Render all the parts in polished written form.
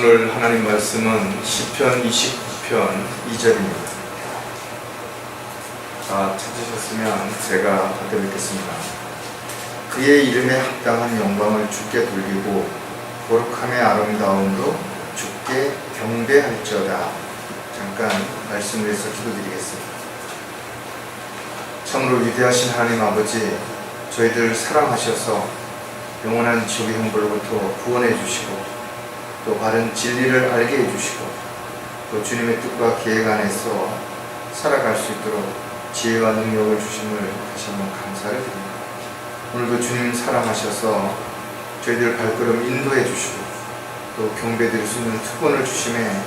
오늘 하나님 말씀은 시편 29편 2절입니다. 찾으셨으면 제가 받아뵙겠습니다. 그의 이름에 합당한 영광을 주께 돌리고 거룩함의 아름다움으로 주께 경배할지어다. 잠깐 말씀을 해서 기도드리겠습니다. 참으로 위대하신 하나님 아버지, 저희들 사랑하셔서 영원한 지옥의 형벌로부터 구원해 주시고 또 바른 진리를 알게 해주시고 또 주님의 뜻과 계획 안에서 살아갈 수 있도록 지혜와 능력을 주심을 다시 한번 감사를 드립니다. 오늘도 주님 사랑하셔서 저희들 발걸음 인도해 주시고 또 경배드릴 수 있는 특권을 주심에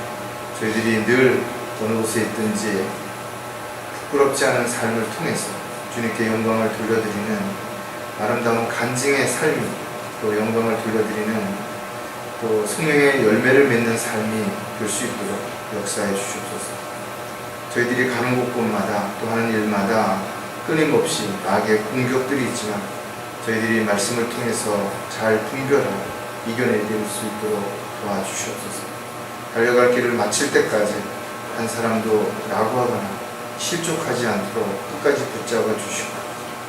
저희들이 늘 어느 곳에 있든지 부끄럽지 않은 삶을 통해서 주님께 영광을 돌려드리는 아름다운 간증의 삶이 또 영광을 돌려드리는 또 성령의 열매를 맺는 삶이 될 수 있도록 역사해 주시옵소서. 저희들이 가는 곳곳마다 또 하는 일마다 끊임없이 악의 공격들이 있지만 저희들이 말씀을 통해서 잘 분별하고 이겨낼 수 있도록 도와주시옵소서. 달려갈 길을 마칠 때까지 한 사람도 낙오하거나 실족하지 않도록 끝까지 붙잡아 주시고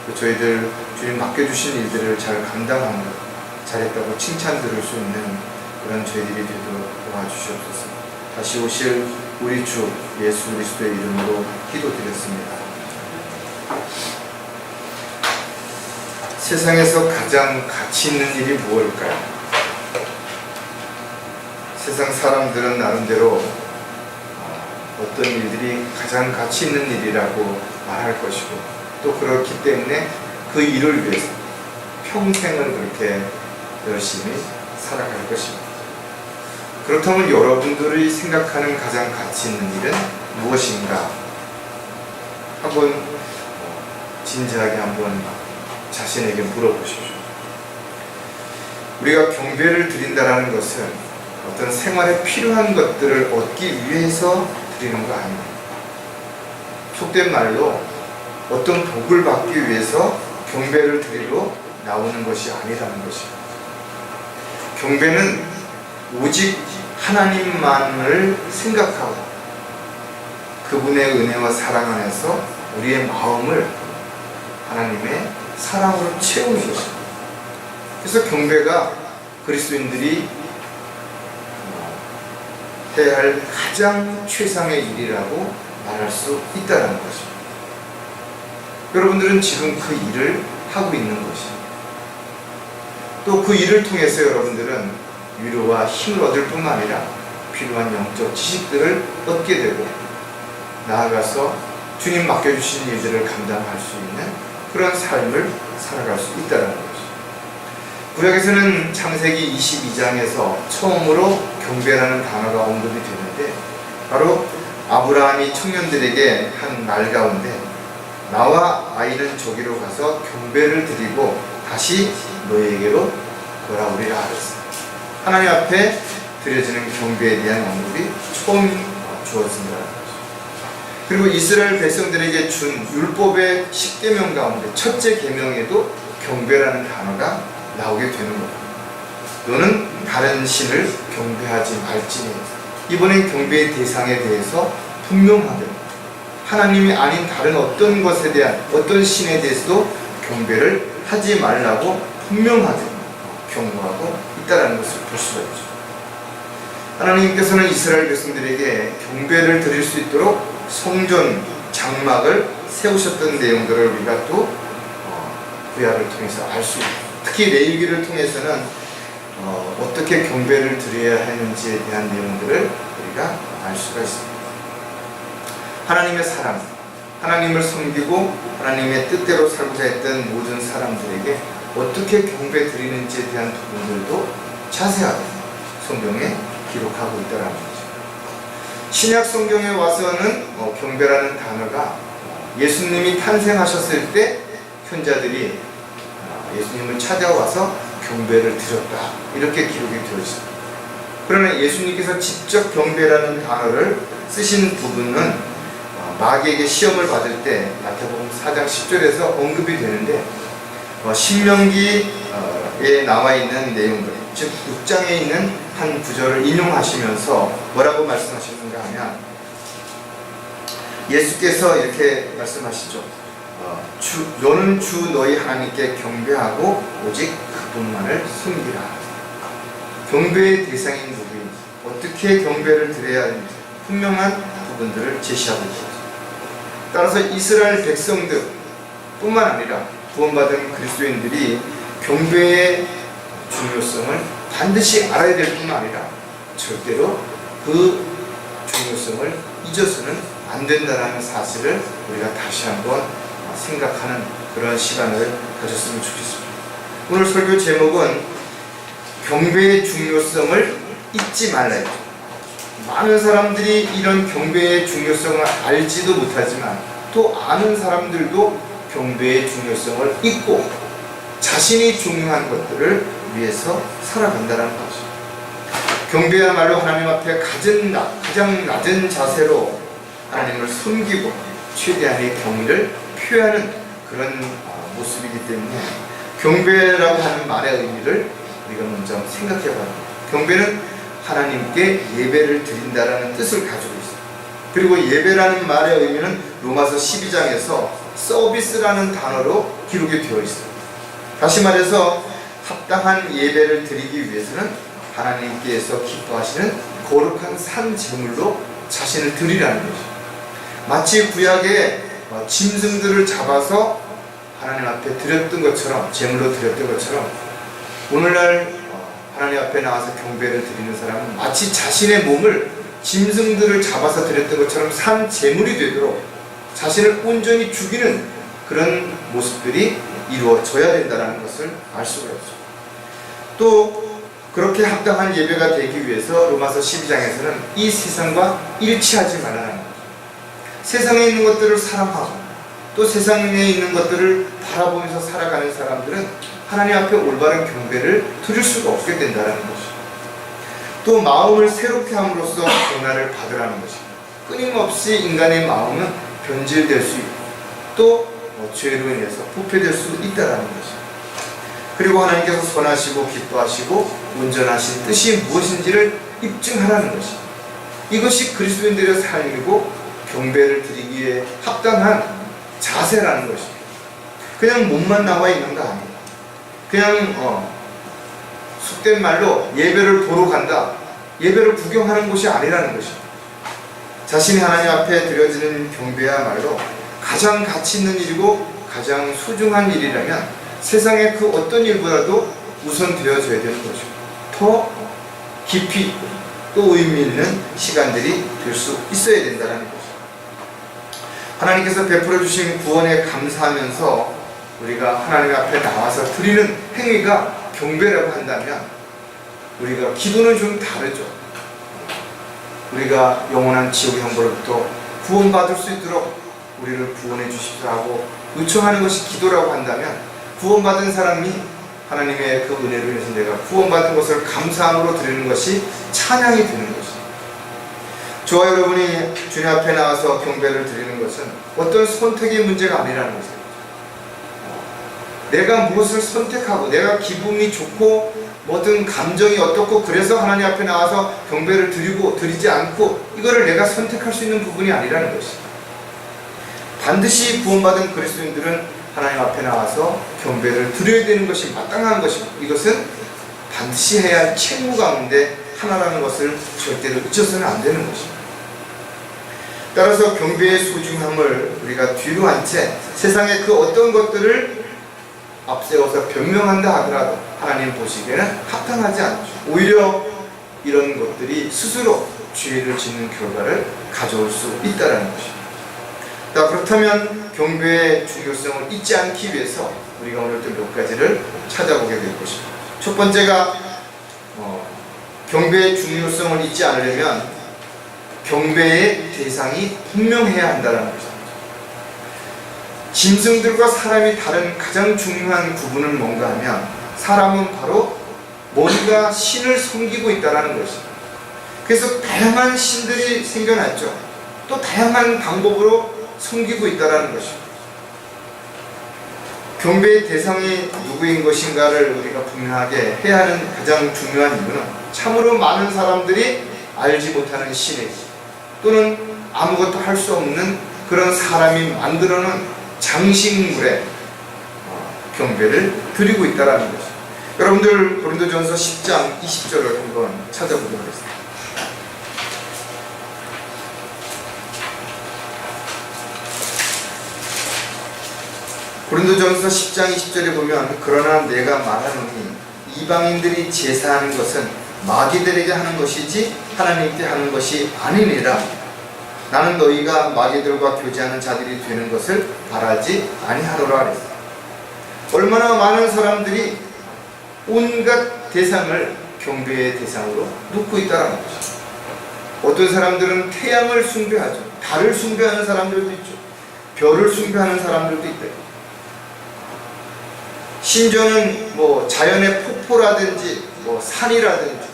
또 저희들 주님 맡겨주신 일들을 잘 감당하는 잘했다고 칭찬 들을 수 있는 그런 저희들이 되도록 도와주시옵소서. 다시 오실 우리 주 예수 그리스도의 이름으로 기도드렸습니다. 세상에서 가장 가치 있는 일이 무엇일까요? 세상 사람들은 나름대로 어떤 일들이 가장 가치 있는 일이라고 말할 것이고 또 그렇기 때문에 그 일을 위해서 평생을 그렇게 열심히 살아갈 것입니다. 그렇다면 여러분들이 생각하는 가장 가치 있는 일은 무엇인가? 한번 진지하게 한번 자신에게 물어보십시오. 우리가 경배를 드린다는 것은 어떤 생활에 필요한 것들을 얻기 위해서 드리는 거 아닙니다. 속된 말로 어떤 복을 받기 위해서 경배를 드리러 나오는 것이 아니라는 것입니다. 경배는 오직 하나님만을 생각하고 그분의 은혜와 사랑 안에서 우리의 마음을 하나님의 사랑으로 채우는 것입니다. 그래서 경배가 그리스도인들이 해야 할 가장 최상의 일이라고 말할 수 있다는 것입니다. 여러분들은 지금 그 일을 하고 있는 것입니다. 또 그 일을 통해서 여러분들은 위로와 힘을 얻을 뿐만 아니라 필요한 영적 지식들을 얻게 되고 나아가서 주님 맡겨주신 일들을 감당할 수 있는 그런 삶을 살아갈 수 있다는 것입니다. 구약에서는 창세기 22장에서 처음으로 경배라는 단어가 언급이 되는데 바로 아브라함이 청년들에게 한 말 가운데 나와 아이는 저기로 가서 경배를 드리고 다시 너희에게로 돌아오리라 하였습니다. 하나님 앞에 드려지는 경배에 대한 언급이 처음 주어진다는 거죠. 그리고 이스라엘 백성들에게 준 율법의 10계명 가운데 첫째 계명에도 경배라는 단어가 나오게 되는 겁니다. 너는 다른 신을 경배하지 말지니. 이번엔 경배의 대상에 대해서 분명하게 하나님이 아닌 다른 어떤 것에 대한 어떤 신에 대해서도 경배를 하지 말라고 분명하게 경고하고 있다는 것을 볼 수가 있죠. 하나님께서는 이스라엘 백성들에게 경배를 드릴 수 있도록 성전 장막을 세우셨던 내용들을 우리가 또 구약을 통해서 알 수 있고 특히 레위기를 통해서는 어떻게 경배를 드려야 하는지에 대한 내용들을 우리가 알 수가 있습니다. 하나님의 사랑, 하나님을 섬기고 하나님의 뜻대로 살고자 했던 모든 사람들에게 어떻게 경배 드리는지에 대한 부분들도 자세하게 성경에 기록하고 있다는 거죠. 신약 성경에 와서는 경배라는 단어가 예수님이 탄생하셨을 때 현자들이 예수님을 찾아와서 경배를 드렸다 이렇게 기록이 되어 있습니다. 그러나 예수님께서 직접 경배라는 단어를 쓰신 부분은 마귀에게 시험을 받을 때 마태복음 4장 10절에서 언급이 되는데 신명기에 나와 있는 내용들, 즉 6장에 있는 한 구절을 인용하시면서 뭐라고 말씀하시는가 하면, 예수께서 이렇게 말씀하시죠. 너는 주 너희 하나님께 경배하고 오직 그분만을 섬기라. 경배의 대상인 누구인지, 어떻게 경배를 드려야 하는지 분명한 부분들을 제시하고 있습니다. 따라서 이스라엘 백성들 뿐만 아니라 구원받은 그리스도인들이 경배의 중요성을 반드시 알아야 될 뿐만 아니라 절대로 그 중요성을 잊어서는 안 된다는 사실을 우리가 다시 한번 생각하는 그런 시간을 가졌으면 좋겠습니다. 오늘 설교 제목은 경배의 중요성을 잊지 말라요. 많은 사람들이 이런 경배의 중요성을 알지도 못하지만 또 아는 사람들도 경배의 중요성을 잊고 자신이 중요한 것들을 위해서 살아간다는 거죠. 경배야말로 하나님 앞에 가장 낮은 자세로 하나님을 섬기고 최대한의 경의를 표하는 그런 모습이기 때문에 경배라고 하는 말의 의미를 우리가 먼저 생각해 봐야 합니다. 경배는 하나님께 예배를 드린다라는 뜻을 가지고 있습니다. 그리고 예배라는 말의 의미는 로마서 12장에서 서비스라는 단어로 기록이 되어 있습니다. 다시 말해서 합당한 예배를 드리기 위해서는 하나님께서 기뻐하시는 거룩한 산 제물로 자신을 드리라는 것이죠. 마치 구약에 짐승들을 잡아서 하나님 앞에 드렸던 것처럼, 제물로 드렸던 것처럼, 오늘날 하나님 앞에 나와서 경배를 드리는 사람은 마치 자신의 몸을 짐승들을 잡아서 드렸던 것처럼 산 제물이 되도록 자신을 온전히 죽이는 그런 모습들이 이루어져야 된다는 것을 알 수가 있죠. 또 그렇게 합당한 예배가 되기 위해서 로마서 12장에서는 이 세상과 일치하지 말라는 거죠. 세상에 있는 것들을 사랑하고 또 세상에 있는 것들을 바라보면서 살아가는 사람들은 하나님 앞에 올바른 경배를 드릴 수가 없게 된다는 것이죠. 또 마음을 새롭게 함으로써 변화를 받으라는 것입니다. 끊임없이 인간의 마음은 변질될 수 있고 또 죄로 인해서 부패될 수 있다는 것입니다. 그리고 하나님께서 선하시고 기뻐하시고 온전하신 뜻이 무엇인지를 입증하라는 것입니다. 이것이 그리스도인들의 삶이고 경배를 드리기에 합당한 자세라는 것입니다. 그냥 몸만 나와 있는 거 아니에요. 그냥 속된 말로 예배를 보러 간다, 예배를 구경하는 곳이 아니라는 것입니다. 자신이 하나님 앞에 드려지는 경배야말로 가장 가치 있는 일이고 가장 소중한 일이라면 세상의 그 어떤 일보다도 우선 되어져야 되는 것입니다. 더 깊이 있고 또 의미 있는 시간들이 될 수 있어야 된다는 것입니다. 하나님께서 베풀어 주신 구원에 감사하면서 우리가 하나님 앞에 나와서 드리는 행위가 경배라고 한다면 우리가 기도는 좀 다르죠. 우리가 영원한 지옥의 형벌로부터 구원받을 수 있도록 우리를 구원해 주십시오 하고 요청하는 것이 기도라고 한다면, 구원받은 사람이 하나님의 그 은혜로 인해서 내가 구원받은 것을 감사함으로 드리는 것이 찬양이 되는 것입니다. 저와 여러분이 주님 앞에 나와서 경배를 드리는 것은 어떤 선택의 문제가 아니라는 것입니다. 내가 무엇을 선택하고 내가 기분이 좋고 뭐든 감정이 어떻고 그래서 하나님 앞에 나와서 경배를 드리지 않고 이거를 내가 선택할 수 있는 부분이 아니라는 것입니다. 반드시 구원받은 그리스도인들은 하나님 앞에 나와서 경배를 드려야 되는 것이 마땅한 것입니다. 이것은 반드시 해야 할 책무 가운데 하나라는 것을 절대로 잊어서는 안 되는 것입니다. 따라서 경배의 소중함을 우리가 뒤로 한 채 세상의 그 어떤 것들을 앞세워서 변명한다 하더라도 하나님 보시기에는 합당하지 않죠. 오히려 이런 것들이 스스로 죄를 짓는 결과를 가져올 수 있다는 것입니다. 자, 그렇다면 경배의 중요성을 잊지 않기 위해서 우리가 오늘 또 몇 가지를 찾아보게 될 것입니다. 첫 번째가 경배의 중요성을 잊지 않으려면 경배의 대상이 분명해야 한다는 것입니다. 짐승들과 사람이 다른 가장 중요한 구분은 뭔가 하면 사람은 바로 뭔가 신을 섬기고 있다는 것입니다. 그래서 다양한 신들이 생겨났죠. 또 다양한 방법으로 섬기고 있다는 것입니다. 경배의 대상이 누구인 것인가를 우리가 분명하게 해야 하는 가장 중요한 이유는 참으로 많은 사람들이 알지 못하는 신에게 또는 아무것도 할 수 없는 그런 사람이 만들어놓은 장식물에 경배를 드리고 있다는 것입니다. 여러분들 고린도전서 10장 20절을 한번 찾아보도록 하겠습니다. 고린도전서 10장 20절에 보면 그러나 내가 말하노니 이방인들이 제사하는 것은 마귀들에게 하는 것이지 하나님께 하는 것이 아니니라. 나는 너희가 마귀들과 교제하는 자들이 되는 것을 바라지 아니하노라 그랬어요. 얼마나 많은 사람들이 온갖 대상을 경배의 대상으로 놓고 있다는 것이죠. 어떤 사람들은 태양을 숭배하죠. 달을 숭배하는 사람들도 있죠. 별을 숭배하는 사람들도 있다. 심지어는 자연의 폭포라든지 산이라든지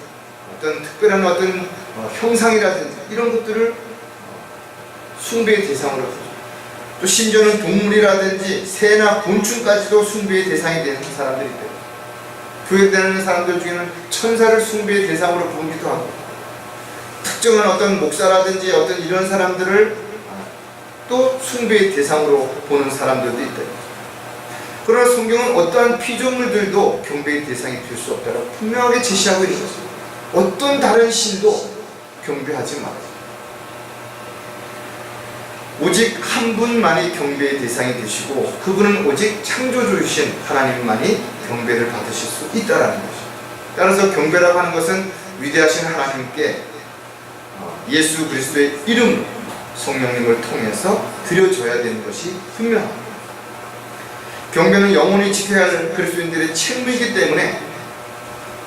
어떤 특별한 형상이라든지 이런 것들을 숭배의 대상으로 하죠. 또 심지어는 동물이라든지 새나 곤충까지도 숭배의 대상이 되는 사람들이 있대요. 교회 다니는 사람들 중에는 천사를 숭배의 대상으로 보기도 하고 특정한 어떤 목사라든지 어떤 이런 사람들을 또 숭배의 대상으로 보는 사람들도 있대요. 그러나 성경은 어떠한 피조물들도 경배의 대상이 될 수 없다고 분명하게 제시하고 있는 것입니다. 어떤 다른 신도 경배하지 말아요. 오직 한 분만이 경배의 대상이 되시고 그분은 오직 창조주이신 하나님만이 경배를 받으실 수 있다는 것입니다. 따라서 경배라고 하는 것은 위대하신 하나님께 예수 그리스도의 이름으로 성령님을 통해서 드려져야 되는 것이 분명합니다. 경배는 영원히 지켜야 할 그리스도인들의 책무이기 때문에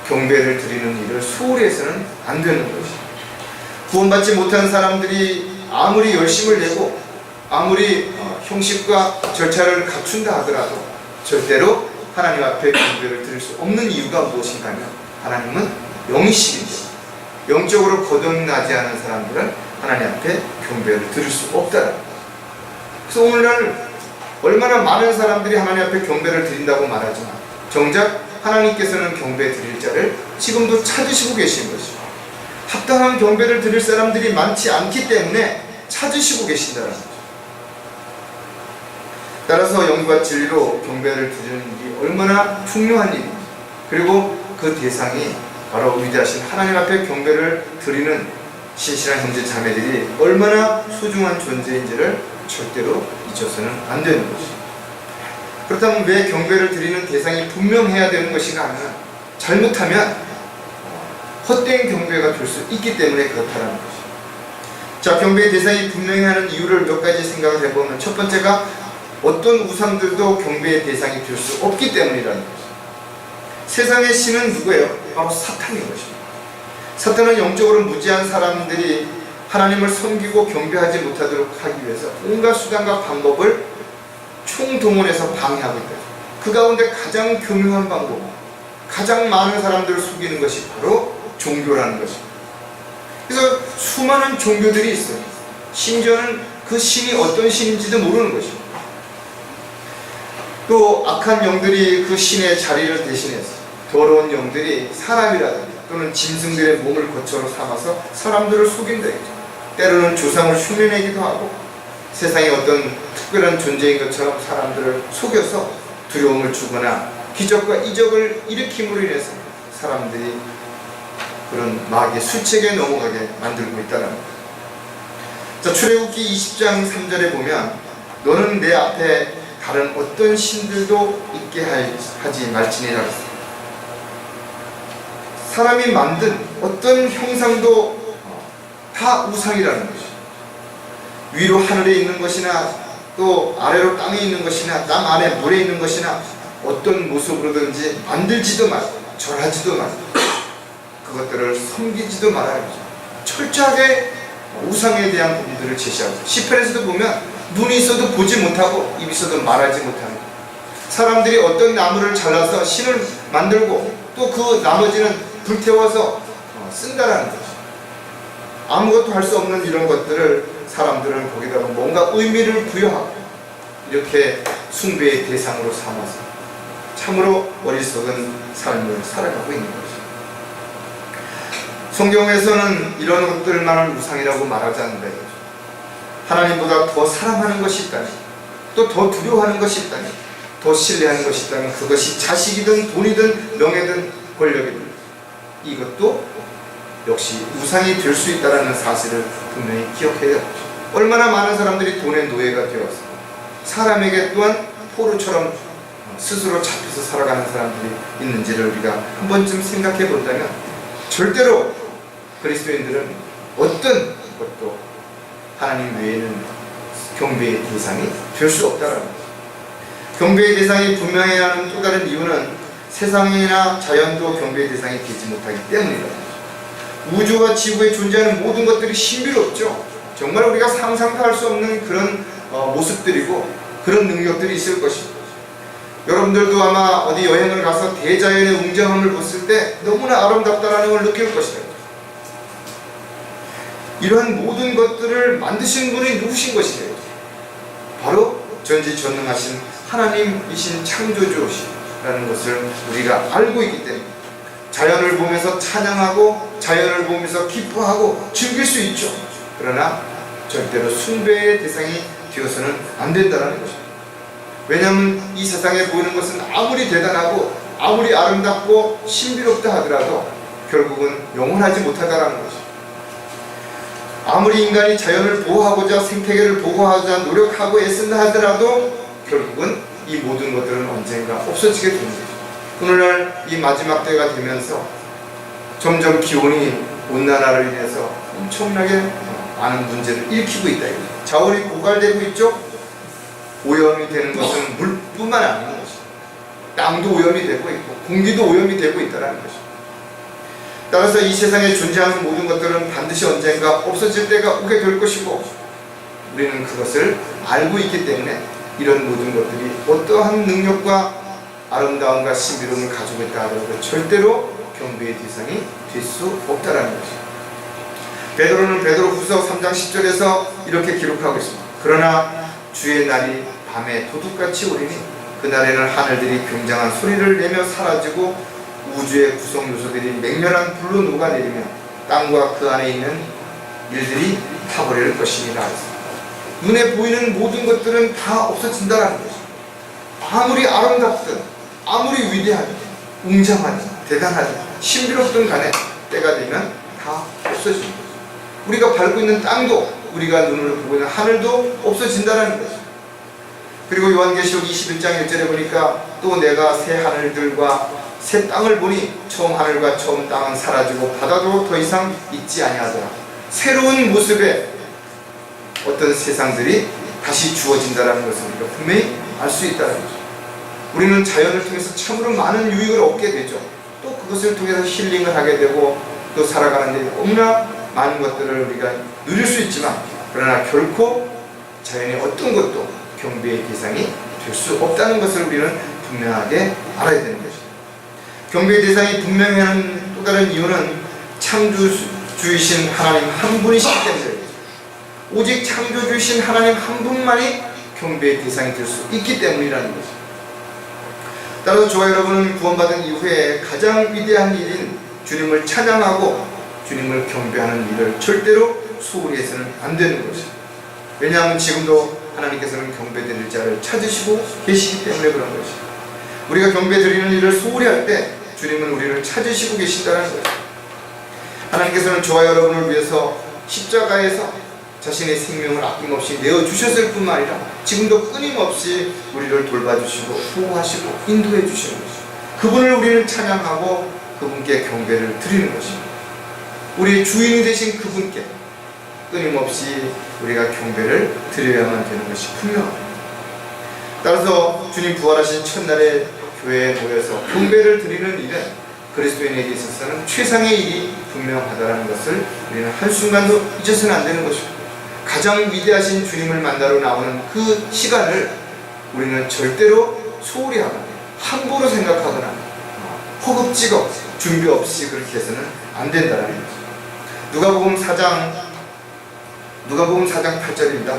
경배를 드리는 일을 소홀히 해서는 안 되는 것입니다. 구원받지 못한 사람들이 아무리 열심을 내고 아무리 형식과 절차를 갖춘다 하더라도 절대로 하나님 앞에 경배를 드릴 수 없는 이유가 무엇인가 하면 하나님은 영이시기 때문에 영적으로 거듭나지 않은 사람들은 하나님 앞에 경배를 드릴 수 없다는 거예요. 그래서 오늘날 얼마나 많은 사람들이 하나님 앞에 경배를 드린다고 말하지만 정작 하나님께서는 경배 드릴 자를 지금도 찾으시고 계신 것이죠. 합당한 경배를 드릴 사람들이 많지 않기 때문에 찾으시고 계신다는 거죠. 따라서 영과 진리로 경배를 드리는 일이 얼마나 중요한 일인지, 그리고 그 대상이 바로 위대하신 하나님 앞에 경배를 드리는 신실한 형제 자매들이 얼마나 소중한 존재인지를 절대로 잊어서는 안 되는 것이죠. 그렇다면 왜 경배를 드리는 대상이 분명해야 되는 것인가 하면 잘못하면 헛된 경배가 될 수 있기 때문에 그렇다는 것이죠. 자, 경배의 대상이 분명해야 하는 이유를 몇 가지 생각을 해보면 첫 번째가 어떤 우상들도 경배의 대상이 될 수 없기 때문이라는 것이죠. 세상의 신은 누구예요? 바로 사탄인 것입니다. 사탄은 영적으로 무지한 사람들이 하나님을 섬기고 경배하지 못하도록 하기 위해서 온갖 수단과 방법을 총동원해서 방해하고 있다. 그 가운데 가장 교묘한 방법, 가장 많은 사람들을 속이는 것이 바로 종교라는 것입니다. 그래서 수많은 종교들이 있어요. 심지어는 그 신이 어떤 신인지도 모르는 것입니다. 또 악한 영들이 그 신의 자리를 대신해서 더러운 영들이 사람이라든지 또는 짐승들의 몸을 거처로 삼아서 사람들을 속인다. 때로는 조상을 흉내내기도 하고 세상에 어떤 특별한 존재인 것처럼 사람들을 속여서 두려움을 주거나 기적과 이적을 일으킴으로 인해서 사람들이 그런 마귀의 수책에 넘어가게 만들고 있다는 겁니다. 자, 출애굽기 20장 3절에 보면 너는 내 앞에 다른 어떤 신들도 있게 하지 말지니라. 사람이 만든 어떤 형상도 다 우상이라는 것이죠. 위로 하늘에 있는 것이나 또 아래로 땅에 있는 것이나 땅 안에 물에 있는 것이나 어떤 모습으로든지 만들지도 말고 절하지도 말고 그것들을 섬기지도 말아야 하죠. 철저하게 우상에 대한 부분들을 제시하죠. 시편에서도 보면 눈이 있어도 보지 못하고 입이 있어도 말하지 못하는, 사람들이 어떤 나무를 잘라서 신을 만들고 또 그 나머지는 불태워서 쓴다라는 거죠. 아무것도 할 수 없는 이런 것들을 사람들은 거기다가 뭔가 의미를 부여하고 이렇게 숭배의 대상으로 삼아서 참으로 어리석은 삶을 살아가고 있는 것입니다. 성경에서는 이런 것들만을 우상이라고 말하지 않는다. 하나님보다 더 사랑하는 것이 있다니, 또 더 두려워하는 것이 있다니, 더 신뢰하는 것이 있다면 그것이 자식이든 돈이든 명예든 권력이든 이것도 역시 우상이 될 수 있다는 사실을 분명히 기억해야 합니다. 얼마나 많은 사람들이 돈의 노예가 되어서 사람에게 또한 포로처럼 스스로 잡혀서 살아가는 사람들이 있는지를 우리가 한 번쯤 생각해 본다면 절대로 그리스도인들은 어떤 것도 하나님 외에는 경배의 대상이 될 수 없다는 거죠. 경배의 대상이 분명해야 하는 또 다른 이유는 세상이나 자연도 경배의 대상이 되지 못하기 때문이다. 우주와 지구에 존재하는 모든 것들이 신비롭죠. 정말 우리가 상상도 할 수 없는 그런 모습들이고 그런 능력들이 있을 것입니다. 여러분들도 아마 어디 여행을 가서 대자연의 웅장함을 봤을 때 너무나 아름답다라는 걸 느낄 것이다. 이러한 모든 것들을 만드신 분이 누구신 것이에요? 바로 전지전능하신 하나님이신 창조주시라는 것을 우리가 알고 있기 때문에 자연을 보면서 찬양하고 자연을 보면서 기뻐하고 즐길 수 있죠. 그러나 절대로 숭배의 대상이 되어서는 안 된다는 것입니다. 왜냐하면 이 세상에 보이는 것은 아무리 대단하고 아무리 아름답고 신비롭다 하더라도 결국은 영원하지 못하다는 것입니다. 아무리 인간이 자연을 보호하고자 생태계를 보호하고자 노력하고 애쓴다 하더라도 결국은 이 모든 것들은 언젠가 없어지게 됩니다. 오늘날 이 마지막 때가 되면서 점점 기온이 온난화로 인해서 엄청나게 많은 문제를 일으키고 있다. 자원이 고갈되고 있죠. 오염이 되는 것은 물뿐만 아닌 것입니다. 땅도 오염이 되고 있고 공기도 오염이 되고 있다는 것입니다. 따라서 이 세상에 존재하는 모든 것들은 반드시 언젠가 없어질 때가 오게 될 것이고 우리는 그것을 알고 있기 때문에 이런 모든 것들이 어떠한 능력과 아름다움과 신비로움을 가지고 있다 하더라도 절대로 경배의 대상이 될 수 없다는 것입니다. 베드로는 베드로후서 3장 10절에서 이렇게 기록하고 있습니다. 그러나 주의 날이 밤에 도둑같이 오리니 그날에는 하늘들이 굉장한 소리를 내며 사라지고 우주의 구성 요소들이 맹렬한 불로 녹아내리며 땅과 그 안에 있는 일들이 타버릴 것입니다. 눈에 보이는 모든 것들은 다 없어진다는 것입니다. 아무리 아름답든 아무리 위대하든 웅장하든 대단하든 신비롭든 간에 때가 되면 다 없어집니다. 우리가 밟고 있는 땅도 우리가 눈으로 보고 있는 하늘도 없어진다는 것입니다. 그리고 요한계시록 21장 1절에 보니까 또 내가 새 하늘들과 새 땅을 보니 처음 하늘과 처음 땅은 사라지고 바다도 더 이상 있지 아니하더라. 새로운 모습의 어떤 세상들이 다시 주어진다는 것을 우리가 분명히 알 수 있다는 거죠. 우리는 자연을 통해서 참으로 많은 유익을 얻게 되죠. 또 그것을 통해서 힐링을 하게 되고 또 살아가는데 너무나 많은 것들을 우리가 누릴 수 있지만 그러나 결코 자연의 어떤 것도 경배의 대상이 될 수 없다는 것을 우리는 분명하게 알아야 되는 것입니다. 경배의 대상이 분명히 하는 또 다른 이유는 창조주이신 하나님 한 분이시기 때문에 오직 창조주이신 하나님 한 분만이 경배의 대상이 될 수 있기 때문이라는 것입니다. 따라서 저와 여러분은 구원받은 이후에 가장 위대한 일인 주님을 찬양하고 주님을 경배하는 일을 절대로 소홀히 해서는 안 되는 것입니다. 왜냐하면 지금도 하나님께서는 경배드릴 자를 찾으시고 계시기 때문에 그런 것입니다. 우리가 경배드리는 일을 소홀히 할 때 주님은 우리를 찾으시고 계신다는 것입니다. 하나님께서는 저와 여러분을 위해서 십자가에서 자신의 생명을 아낌없이 내어주셨을 뿐만 아니라 지금도 끊임없이 우리를 돌봐주시고 보호하시고 인도해 주시는 것입니다. 그분을 우리는 찬양하고 그분께 경배를 드리는 것입니다. 우리의 주인이 되신 그분께 끊임없이 우리가 경배를 드려야만 되는 것이 분명합니다. 따라서 주님 부활하신 첫날에 교회에 모여서 경배를 드리는 일은 그리스도인에게 있어서는 최상의 일이 분명하다는 것을 우리는 한순간도 잊어서는 안 되는 것입니다. 가장 위대하신 주님을 만나러 나오는 그 시간을 우리는 절대로 소홀히 하거나 함부로 생각하거나 허겁지겁 준비 없이 그렇게 해서는 안 된다는 것입니다. 누가복음 4장 8절입니다.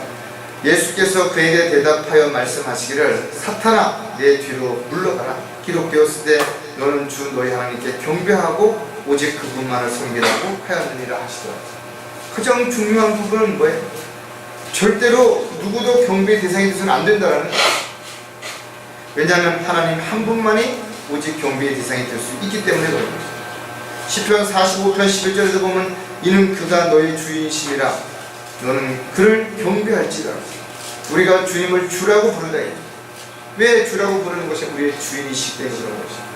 예수께서 그에게 대답하여 말씀하시기를 사탄아 내 뒤로 물러가라. 기록되었을 때 너는 주 너희 하나님께 경배하고 오직 그분만을 섬기라고 하였느니라 하시더라. 가장 중요한 부분은 뭐예요? 절대로 누구도 경배의 대상이 되서는 안 된다는 거예요. 왜냐하면 하나님 한 분만이 오직 경배의 대상이 될 수 있기 때문에 그런 거죠. 시편 45편 11절에도 보면 이는 그가 너의 주인이심이라 너는 그를 경배할지라. 우리가 주님을 주라고 부른다. 왜 주라고 부르는 것이 우리의 주인이시기 때문에 그런 것이죠.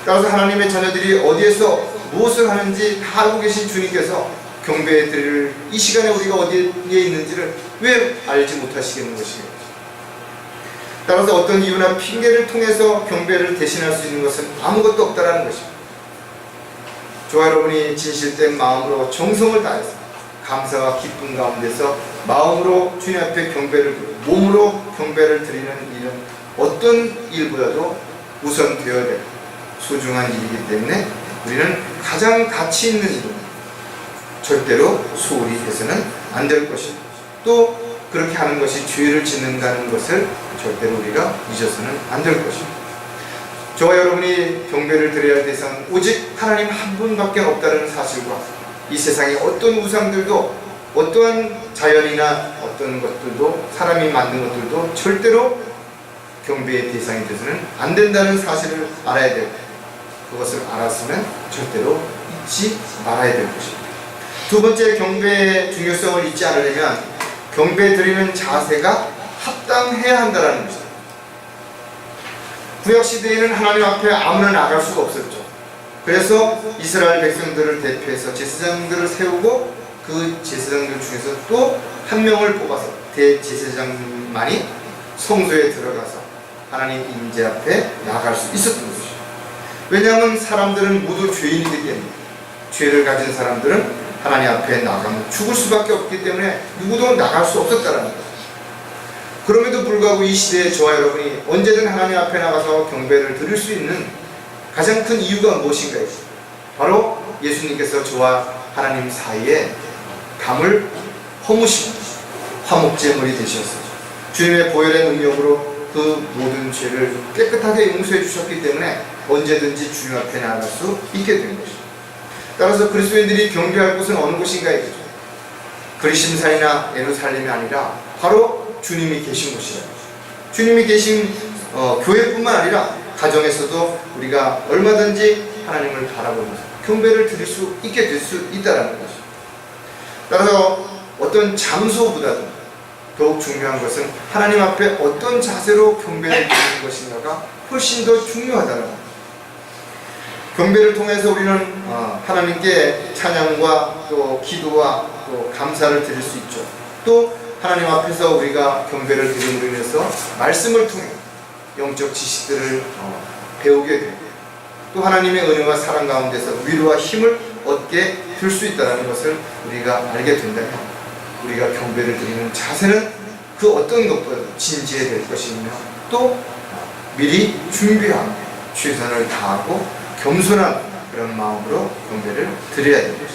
따라서 하나님의 자녀들이 어디에서 무엇을 하는지 다 알고 계신 주님께서 경배에 드릴 이 시간에 우리가 어디에 있는지를 왜 알지 못하시겠는 것이겠죠. 따라서 어떤 이유나 핑계를 통해서 경배를 대신할 수 있는 것은 아무것도 없다라는 것입니다. 저와 여러분이 진실된 마음으로 정성을 다해서 감사와 기쁨 가운데서 마음으로 주님 앞에 경배를 드리고 몸으로 경배를 드리는 일은 어떤 일보다도 우선 되어야 될 소중한 일이기 때문에 우리는 가장 가치 있는 일입니다. 절대로 소홀히 해서는 안 될 것입니다. 또 그렇게 하는 것이 죄를 짓는다는 것을 절대로 우리가 잊어서는 안 될 것입니다. 저와 여러분이 경배를 드려야 할 대상은 오직 하나님 한 분밖에 없다는 사실과 이 세상의 어떤 우상들도 어떠한 자연이나 어떤 것들도 사람이 만든 것들도 절대로 경배의 대상이 되서는 안 된다는 사실을 알아야 되고 그것을 알았으면 절대로 잊지 말아야 될 것입니다. 두 번째, 경배의 중요성을 잊지 않으려면 경배 드리는 자세가 합당해야 한다는 것입니다. 구약시대에는 하나님 앞에 아무나 나갈 수가 없었죠. 그래서 이스라엘 백성들을 대표해서 제사장들을 세우고 그 제사장들 중에서 또 한 명을 뽑아서 대제사장만이 성소에 들어가서 하나님 임재 앞에 나갈 수 있었던 것이죠. 왜냐하면 사람들은 모두 죄인이기 때문에 죄를 가진 사람들은 하나님 앞에 나가면 죽을 수밖에 없기 때문에 누구도 나갈 수 없었다는 거죠. 그럼에도 불구하고 이 시대에 저와 여러분이 언제든 하나님 앞에 나가서 경배를 드릴 수 있는 가장 큰 이유가 무엇인가요? 바로 예수님께서 저와 하나님 사이에 담을 허무시고 화목제물이 되셨어요. 주님의 보혈의 능력으로 그 모든 죄를 깨끗하게 용서해 주셨기 때문에 언제든지 주님 앞에 나갈 수 있게 된 것입니다. 따라서 그리스도인들이 경배할 곳은 어느 곳인가 이거죠. 그리심산이나 예루살렘이 아니라 바로 주님이 계신 곳이라. 주님이 계신 교회뿐만 아니라 가정에서도 우리가 얼마든지 하나님을 바라보면서 경배를 드릴 수 있게 될 수 있다는 것이죠. 따라서 어떤 장소보다도 더욱 중요한 것은 하나님 앞에 어떤 자세로 경배를 드리는 것인가가 훨씬 더 중요하다는 겁니다. 경배를 통해서 우리는 하나님께 찬양과 또 기도와 또 감사를 드릴 수 있죠. 또 하나님 앞에서 우리가 경배를 드림으로 인해서 말씀을 통해 영적 지식들을 배우게 되고 또 하나님의 은혜와 사랑 가운데서 위로와 힘을 얻게 될 수 있다는 것을 우리가 알게 된다면 우리가 경배를 드리는 자세는 그 어떤 것보다도 진지해야 될 것이며 또 미리 준비하고 최선을 다하고 겸손한 그런 마음으로 경배를 드려야 됩니다.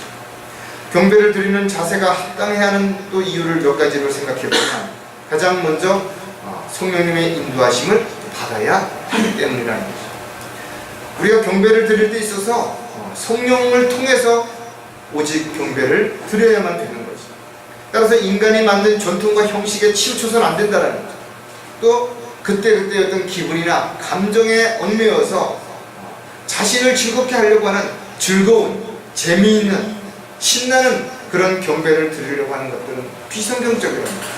경배를 드리는 자세가 합당해야 하는 또 이유를 몇 가지로 생각해보면 가장 먼저 성령님의 인도하심을 받아야 하기 때문이라는 거죠. 우리가 경배를 드릴 때 있어서 성령을 통해서 오직 경배를 드려야만 되는 거죠. 따라서 인간이 만든 전통과 형식에 치우쳐서는 안 된다는 거죠. 또 그때그때 어떤 기분이나 감정에 얽매여서 자신을 즐겁게 하려고 하는 즐거운, 재미있는, 신나는 그런 경배를 드리려고 하는 것들은 비성경적이라는 거죠.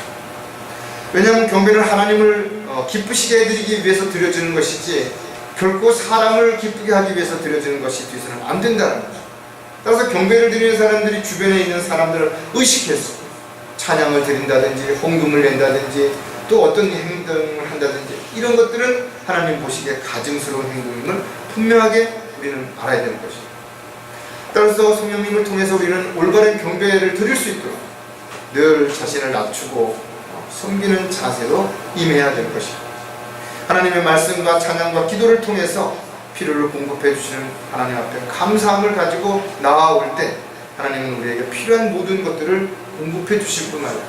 왜냐하면 경배는 하나님을 기쁘시게 해드리기 위해서 드려지는 것이지 결코 사람을 기쁘게 하기 위해서 드려지는 것이 되어서는 안 된다는 거죠. 따라서 경배를 드리는 사람들이 주변에 있는 사람들을 의식해서 찬양을 드린다든지 헌금을 낸다든지 또 어떤 행동을 한다든지 이런 것들은 하나님 보시기에 가증스러운 행동임을 분명하게 우리는 알아야 되는 것입니다. 따라서 성령님을 통해서 우리는 올바른 경배를 드릴 수 있도록 늘 자신을 낮추고 섬기는 자세로 임해야 될 것입니다. 하나님의 말씀과 찬양과 기도를 통해서 필요를 공급해 주시는 하나님 앞에 감사함을 가지고 나아올 때 하나님은 우리에게 필요한 모든 것들을 공급해 주실 뿐만 아니라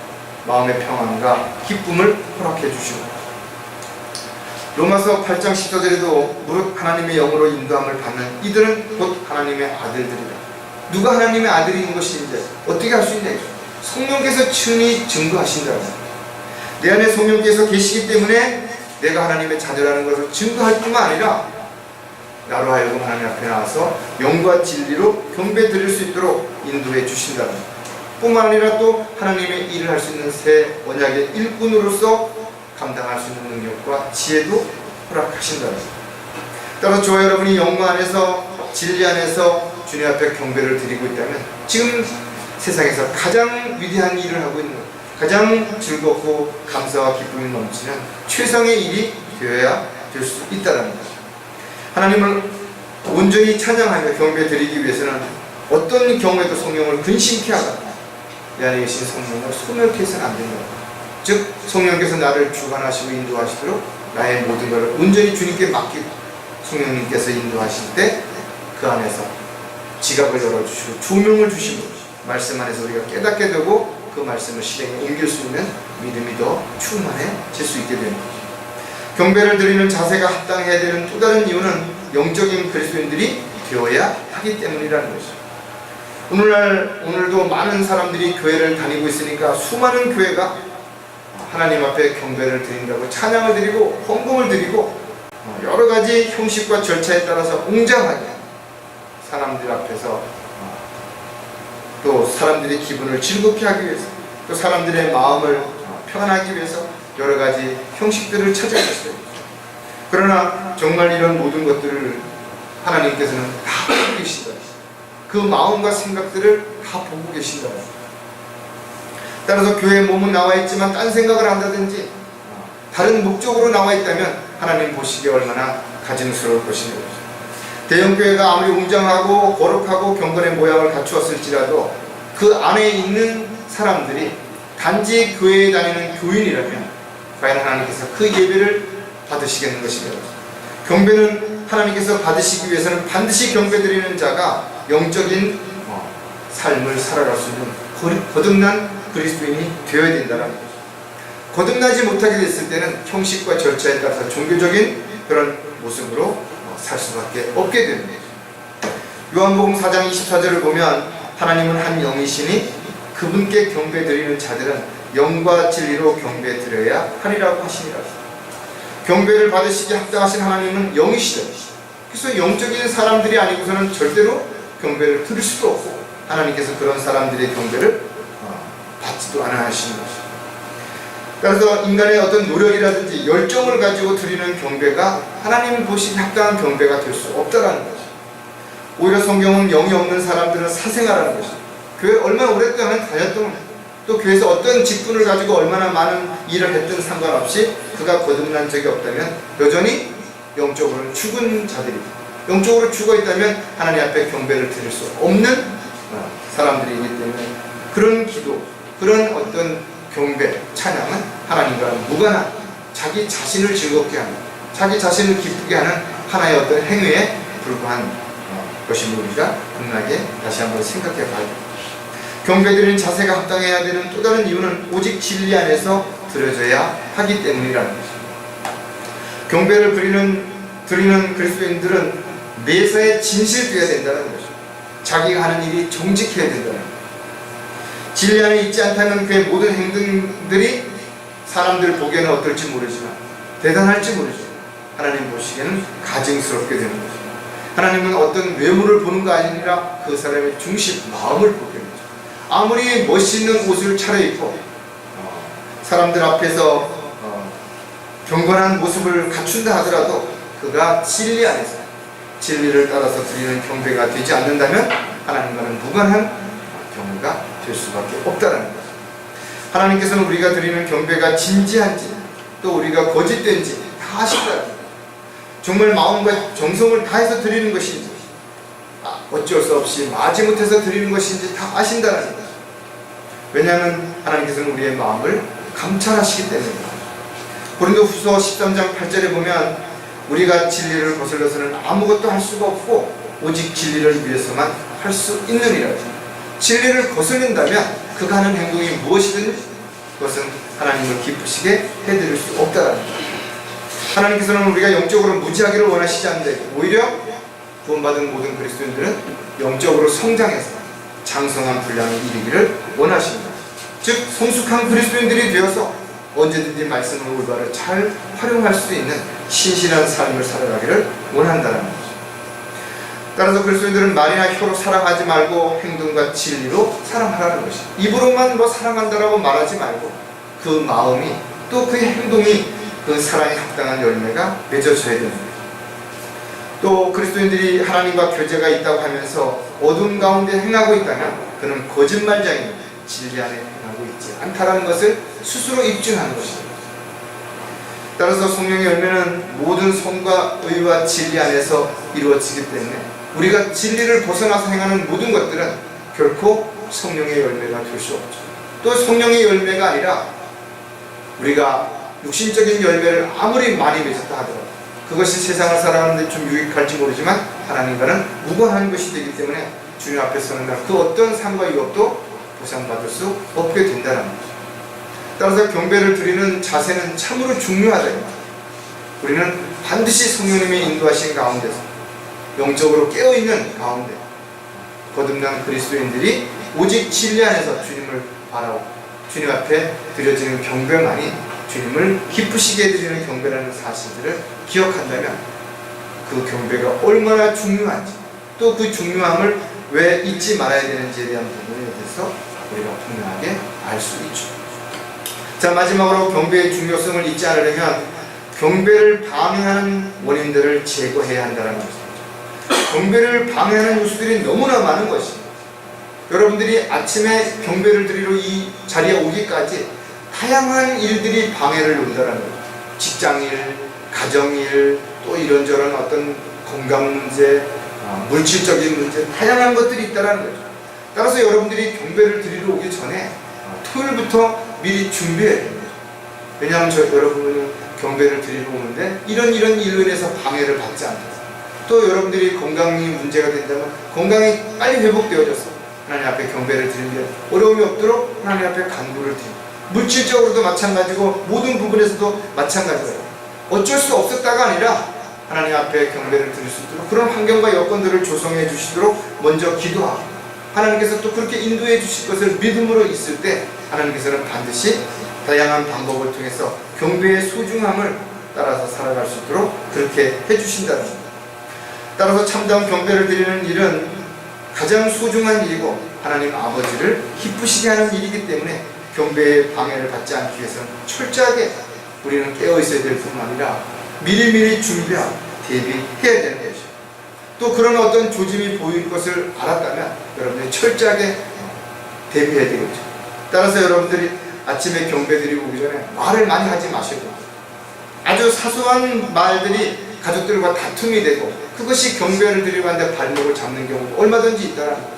마음의 평안과 기쁨을 허락해 주시고, 로마서 8장 14절에도 무릇 하나님의 영으로 인도함을 받는 이들은 곧 하나님의 아들들이다. 누가 하나님의 아들인 것인지 어떻게 할 수 있냐? 성령께서 친히 증거하신다. 내 안에 성령께서 계시기 때문에 내가 하나님의 자녀라는 것을 증거할 뿐만 아니라 나로 하여금 하나님 앞에 나와서 영과 진리로 경배 드릴 수 있도록 인도해 주신다. 뿐만 아니라 또 하나님의 일을 할 수 있는 새 언약의 일꾼으로서 감당할 수 있는 능력과 지혜도 허락하신다. 따라서 저와 여러분이 영과 안에서 진리 안에서 주님 앞에 경배를 드리고 있다면 지금 세상에서 가장 위대한 일을 하고 있는, 가장 즐겁고 감사와 기쁨이 넘치는 최상의 일이 되어야 될 수 있다는 것입니다. 하나님을 온전히 찬양하며 경배 드리기 위해서는 어떤 경우에도 성령을 근심케 하거나 내 안에 계신 성령을 소멸케 해서는 안 된다. 즉 성령께서 나를 주관하시고 인도하시도록 나의 모든 것을 온전히 주님께 맡기고 성령님께서 인도하실 때 그 안에서 지각을 열어주시고 조명을 주시고 말씀 안에서 우리가 깨닫게 되고 그 말씀을 실행에 옮길 수 있는 믿음이 더 충만해질 수 있게 되는 거죠. 경배를 드리는 자세가 합당해야 되는 또 다른 이유는 영적인 그리스도인들이 되어야 하기 때문이라는 것이죠. 오늘도 많은 사람들이 교회를 다니고 있으니까 수많은 교회가 하나님 앞에 경배를 드린다고 찬양을 드리고 헌금을 드리고 여러 가지 형식과 절차에 따라서 웅장하게 사람들 앞에서 또 사람들의 기분을 즐겁게 하기 위해서 또 사람들의 마음을 평안하기 위해서 여러 가지 형식들을 찾아야 했어요. 그러나 정말 이런 모든 것들을 하나님께서는 다 보고 계신다. 그 마음과 생각들을 다 보고 계신다. 따라서 교회에 몸은 나와 있지만 딴 생각을 한다든지 다른 목적으로 나와 있다면 하나님 보시기에 얼마나 가증스러울 것입니다. 대형교회가 아무리 웅장하고 거룩하고 경건의 모양을 갖추었을지라도 그 안에 있는 사람들이 단지 교회에 다니는 교인이라면 과연 하나님께서 그 예배를 받으시겠는 것입니다. 경배는 하나님께서 받으시기 위해서는 반드시 경배드리는 자가 영적인 삶을 살아갈 수 있는 거듭난 그리스도인이 되어야 된다는 거죠. 거듭나지 못하게 됐을 때는 형식과 절차에 따라서 종교적인 그런 모습으로 살 수밖에 없게 됩니다. 요한복음 4장 24절을 보면 하나님은 한 영이시니 그분께 경배드리는 자들은 영과 진리로 경배드려야 하리라고 하시니라. 경배를 받으시기 합당하신 하나님은 영이시다. 그래서 영적인 사람들이 아니고서는 절대로 경배를 드릴 수도 없고 하나님께서 그런 사람들의 경배를 받지도 않아 하시는 것입니다. 그래서 인간의 어떤 노력이라든지 열정을 가지고 드리는 경배가 하나님 보시기 합당한 경배가 될 수 없다라는 것이죠. 오히려 성경은 영이 없는 사람들은 사생아라는 것이죠. 교회 얼마나 오랫동안 다녔던 또 교회에서 어떤 직분을 가지고 얼마나 많은 일을 했든 상관없이 그가 거듭난 적이 없다면 여전히 영적으로는 죽은 자들이고 영적으로 죽어있다면 하나님 앞에 경배를 드릴 수 없는 사람들이기 때문에 그런 기도, 그런 어떤 경배, 찬양은 하나님과는 무관한 자기 자신을 즐겁게 하는, 자기 자신을 기쁘게 하는 하나의 어떤 행위에 불과한 것임을 우리가 분명하게 다시 한번 생각해 봐야 됩니다. 경배드리는 자세가 합당해야 되는 또 다른 이유는 오직 진리 안에서 드려져야 하기 때문이라는 것입니다. 경배를 드리는 그리스도인들은 매사에 진실되어야 된다는 것입니다. 자기가 하는 일이 정직해야 된다는 것입니다. 진리 안에 있지 않다면 그의 모든 행동들이 사람들 보기에는 어떨지 모르지만 대단할지 모르지만 하나님 보시기에는 가증스럽게 되는 것입니다. 하나님은 어떤 외모를 보는 거 아니라 그 사람의 중심, 마음을 보게 됩니다. 아무리 멋있는 옷을 차려입고 사람들 앞에서 경건한 모습을 갖춘다 하더라도 그가 진리 안에서 진리를 따라서 드리는 경배가 되지 않는다면 하나님과는 무관한 경배가 될 수밖에 없다는 것입니다. 하나님께서는 우리가 드리는 경배가 진지한지 또 우리가 거짓된지 다 아신다. 정말 마음과 정성을 다해서 드리는 것인지 어쩔 수 없이 마지못해서 드리는 것인지 다 아신다는 것입니다. 왜냐하면 하나님께서는 우리의 마음을 감찰하시기 때문입니다. 고린도후서 13장 8절에 보면 우리가 진리를 거슬러서는 아무것도 할 수가 없고 오직 진리를 위해서만 할 수 있느니라. 진리를 거슬린다면 그가 하는 행동이 무엇이든 그것은 하나님을 기쁘시게 해드릴 수 없다라는 거예요. 하나님께서는 우리가 영적으로 무지하기를 원하시지 않는데 오히려 구원받은 모든 그리스도인들은 영적으로 성장해서 장성한 분량에 이르기를 원하십니다. 즉 성숙한 그리스도인들이 되어서 언제든지 말씀을 올바로 잘 활용할 수 있는 신실한 삶을 살아가기를 원한다는 거죠. 따라서 그리스도인들은 말이나 혀로 사랑하지 말고 행동과 진리로 사랑하라는 것이죠. 입으로만 사랑한다라고 말하지 말고 그 마음이 또 그 행동이 그 사랑에 합당한 열매가 맺어져야 됩니다. 또 그리스도인들이 하나님과 교제가 있다고 하면서 어둠 가운데 행하고 있다면 그는 거짓말장입니다. 진리 안에 행하고 있지 않다라는 것을 스스로 입증하는 것입니다. 따라서 성령의 열매는 모든 선과 의와 진리 안에서 이루어지기 때문에 우리가 진리를 벗어나서 행하는 모든 것들은 결코 성령의 열매가 될 수 없죠. 또 성령의 열매가 아니라 우리가 육신적인 열매를 아무리 많이 맺었다 하더라도 그것이 세상을 살아가는 데 좀 유익할지 모르지만 하나님과는 무관한 것이 되기 때문에 주님 앞에 서는 날 그 어떤 삶과 유업도 보상받을 수 없게 된다는 거죠. 따라서 경배를 드리는 자세는 참으로 중요하다. 우리는 반드시 성령님의 인도하신 가운데서 영적으로 깨어있는 가운데 거듭난 그리스도인들이 오직 진리 안에서 주님을 바라고 주님 앞에 드려지는 경배만이 주님을 기쁘시게 해드리는 경배라는 사실들을 기억한다면 그 경배가 얼마나 중요한지 또 그 중요함을 왜 잊지 말아야 되는지에 대한 부분에 대해서 우리가 분명하게 알 수 있죠. 자, 마지막으로 경배의 중요성을 잊지 않으려면 경배를 방해하는 원인들을 제거해야 한다는 것입니다. 경배를 방해하는 요소들이 너무나 많은 것입니다. 여러분들이 아침에 경배를 드리러 이 자리에 오기까지 다양한 일들이 방해를 놓는다는 거예요. 직장일, 가정일, 또 이런저런 어떤 건강 문제, 물질적인 문제, 다양한 것들이 있다는 거죠. 따라서 여러분들이 경배를 드리러 오기 전에 토요일부터 미리 준비해야 됩니다. 왜냐하면 여러분은 경배를 드리러 오는데 이런 일로 인해서 방해를 받지 않다. 또 여러분들이 건강이 문제가 된다면 건강이 빨리 회복되어져서 하나님 앞에 경배를 드리는데 어려움이 없도록 하나님 앞에 간구를 드립니다. 물질적으로도 마찬가지고 모든 부분에서도 마찬가지예요. 어쩔 수 없었다가 아니라 하나님 앞에 경배를 드릴 수 있도록 그런 환경과 여건들을 조성해 주시도록 먼저 기도하고 하나님께서 또 그렇게 인도해 주실 것을 믿음으로 있을 때 하나님께서는 반드시 다양한 방법을 통해서 경배의 소중함을 따라서 살아갈 수 있도록 그렇게 해주신다는 겁니다. 따라서 참다운 경배를 드리는 일은 가장 소중한 일이고 하나님 아버지를 기쁘시게 하는 일이기 때문에 경배의 방해를 받지 않기 위해서는 철저하게 우리는 깨어있어야 될 뿐만 아니라 미리미리 준비하고 대비해야 되는 것이죠. 또 그런 어떤 조짐이 보일 것을 알았다면 여러분들이 철저하게 대비해야 되겠죠. 따라서 여러분들이 아침에 경배 드리고 오기 전에 말을 많이 하지 마시고 아주 사소한 말들이 가족들과 다툼이 되고 그것이 경배를 드리고 하는데 발목을 잡는 경우도 얼마든지 있다는 거죠.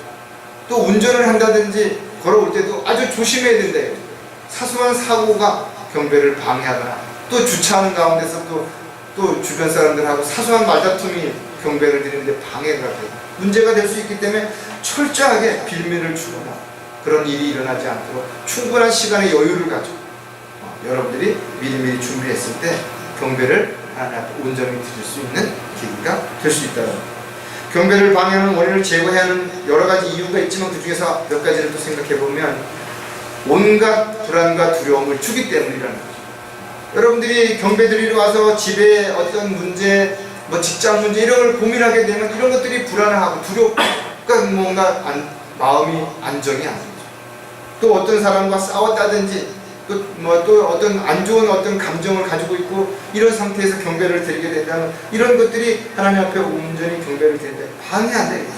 또 운전을 한다든지 걸어올 때도 아주 조심해야 된다. 사소한 사고가 경배를 방해하거나 또 주차하는 가운데서 또 주변 사람들하고 사소한 말다툼이 경배를 드리는데 방해가 되고 문제가 될 수 있기 때문에 철저하게 빌미를 주거나 그런 일이 일어나지 않도록 충분한 시간의 여유를 가지고 여러분들이 미리미리 준비했을 때 경배를 하나님 앞에 온전히 드릴 수 있는 계기가 될 수 있다는 겁니다. 경배를 방해하는 원인을 제거해야 하는 여러 가지 이유가 있지만 그 중에서 몇 가지를 또 생각해 보면 온갖 불안과 두려움을 주기 때문이라는 거죠. 여러분들이 경배 드리러 와서 집에 어떤 문제, 직장 문제 이런 걸 고민하게 되면 이런 것들이 불안하고 두렵고 뭔가 마음이 안정이 안 되죠. 또 어떤 사람과 싸웠다든지 또 어떤 안 좋은 어떤 감정을 가지고 있고 이런 상태에서 경배를 드리게 된다면 이런 것들이 하나님 앞에 온전히 경배를 드리는데 방해한다.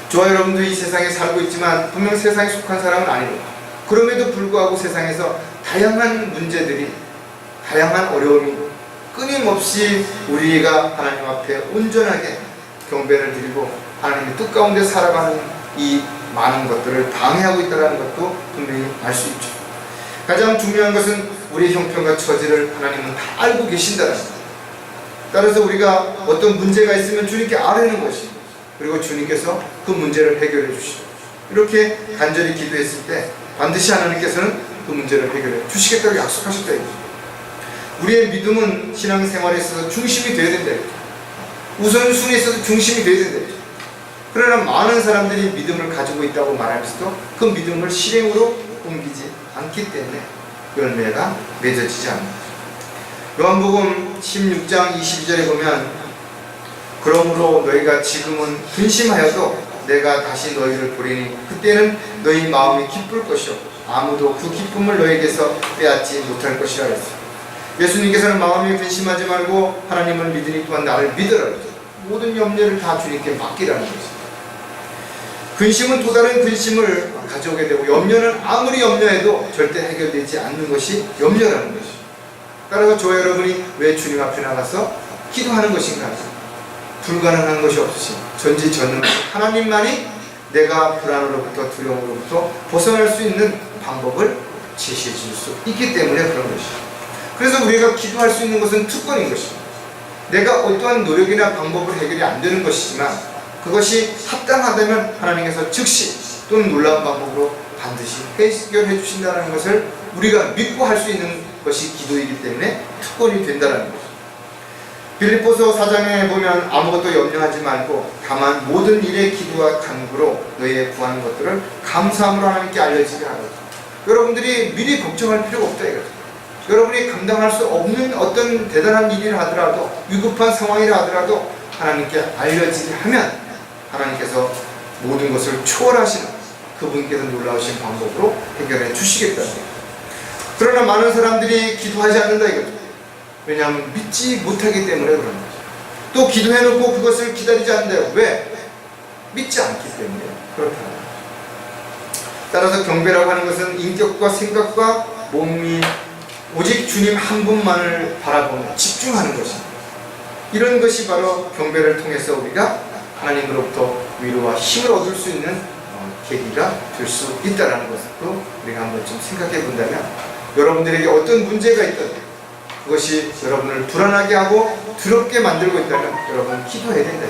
저와 여러분도 이 세상에 살고 있지만 분명 세상에 속한 사람은 아니고 그럼에도 불구하고 세상에서 다양한 문제들이 다양한 어려움이 끊임없이 우리가 하나님 앞에 온전하게 경배를 드리고 하나님의 뜻 가운데 살아가는 이 많은 것들을 방해하고 있다는 것도 분명히 알 수 있죠. 가장 중요한 것은 우리의 형편과 처지를 하나님은 다 알고 계신다는 겁니다. 따라서 우리가 어떤 문제가 있으면 주님께 아뢰는 것이 그리고 주님께서 그 문제를 해결해 주시고 이렇게 간절히 기도했을 때 반드시 하나님께서는 그 문제를 해결해 주시겠다고 약속하셨다 이거죠. 우리의 믿음은 신앙생활에 있어서 중심이 되어야 된다 이거죠. 우선순위에 있어서 중심이 되어야 된다 이거죠. 그러나 많은 사람들이 믿음을 가지고 있다고 말하면서도 그 믿음을 실행으로 옮기지 않기 때문에 열매가 맺어지지 않는 거죠. 요한복음 16장 22절에 보면 그러므로 너희가 지금은 근심하여도 내가 다시 너희를 보리니 그때는 너희 마음이 기쁠 것이요 아무도 그 기쁨을 너희에게서 빼앗지 못할 것이라 했어요. 예수님께서는 마음이 근심하지 말고 하나님을 믿으니 또한 나를 믿으라 했죠. 모든 염려를 다 주님께 맡기라는 것입니다. 근심은 또 다른 근심을 가져오게 되고 염려는 아무리 염려해도 절대 해결되지 않는 것이 염려라는 것이죠. 따라서 저와 여러분이 왜 주님 앞에 나가서 기도하는 것인가? 불가능한 것이 없으신 전지전능하신 하나님만이 내가 불안으로부터 두려움으로부터 벗어날 수 있는 방법을 제시해 줄 수 있기 때문에 그런 것이죠. 그래서 우리가 기도할 수 있는 것은 특권인 것입니다. 내가 어떠한 노력이나 방법을 해결이 안 되는 것이지만 그것이 합당하다면 하나님께서 즉시 또는 놀라운 방법으로 반드시 해결해 주신다는 것을 우리가 믿고 할 수 있는 것이 기도이기 때문에 특권이 된다는 것이죠. 빌립보서 4장에 보면 아무것도 염려하지 말고 다만 모든 일에 기도와 간구로 너희의 구하는 것들을 감사함으로 하나님께 알려지게 하라. 여러분들이 미리 걱정할 필요가 없다 이거죠. 여러분이 감당할 수 없는 어떤 대단한 일이라 하더라도 위급한 상황이라 하더라도 하나님께 알려지게 하면 하나님께서 모든 것을 초월하시는 그분께서 놀라우신 방법으로 해결해 주시겠다는 거예요. 그러나 많은 사람들이 기도하지 않는다 이거죠. 왜냐하면 믿지 못하기 때문에 그런 거죠. 또 기도해놓고 그것을 기다리지 않는다. 왜? 믿지 않기 때문에 그렇다는 거죠. 따라서 경배라고 하는 것은 인격과 생각과 몸이 오직 주님 한 분만을 바라보며 집중하는 것입니다. 이런 것이 바로 경배를 통해서 우리가 하나님으로부터 위로와 힘을 얻을 수 있는 계기가 될 수 있다는 것도 우리가 한번 좀 생각해 본다면 여러분들에게 어떤 문제가 있든 그것이 여러분을 불안하게 하고 두렵게 만들고 있다면 여러분 기도해야 된다.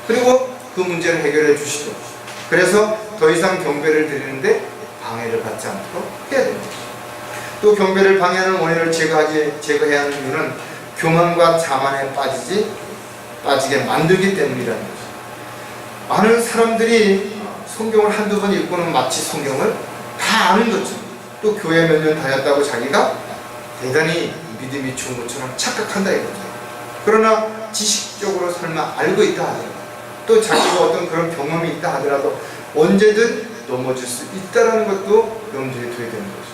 그리고 그 문제를 해결해 주시죠. 그래서 더 이상 경배를 드리는데 방해를 받지 않도록 해야 됩니다. 또 경배를 방해하는 원인을 제거해야 하는 이유는 교만과 자만에 빠지게 만들기 때문이라는 거죠. 많은 사람들이 성경을 한두 번 읽고는 마치 성경을 다 아는 것처럼 또 교회 몇 년 다녔다고 자기가 대단히 믿음이 좋은 것처럼 착각한다 이거죠. 그러나 지식적으로 설마 알고 있다 하더라도 또 자기가 어떤 그런 경험이 있다 하더라도 언제든 넘어질 수 있다는 것도 염두에 둬야 되는 거죠.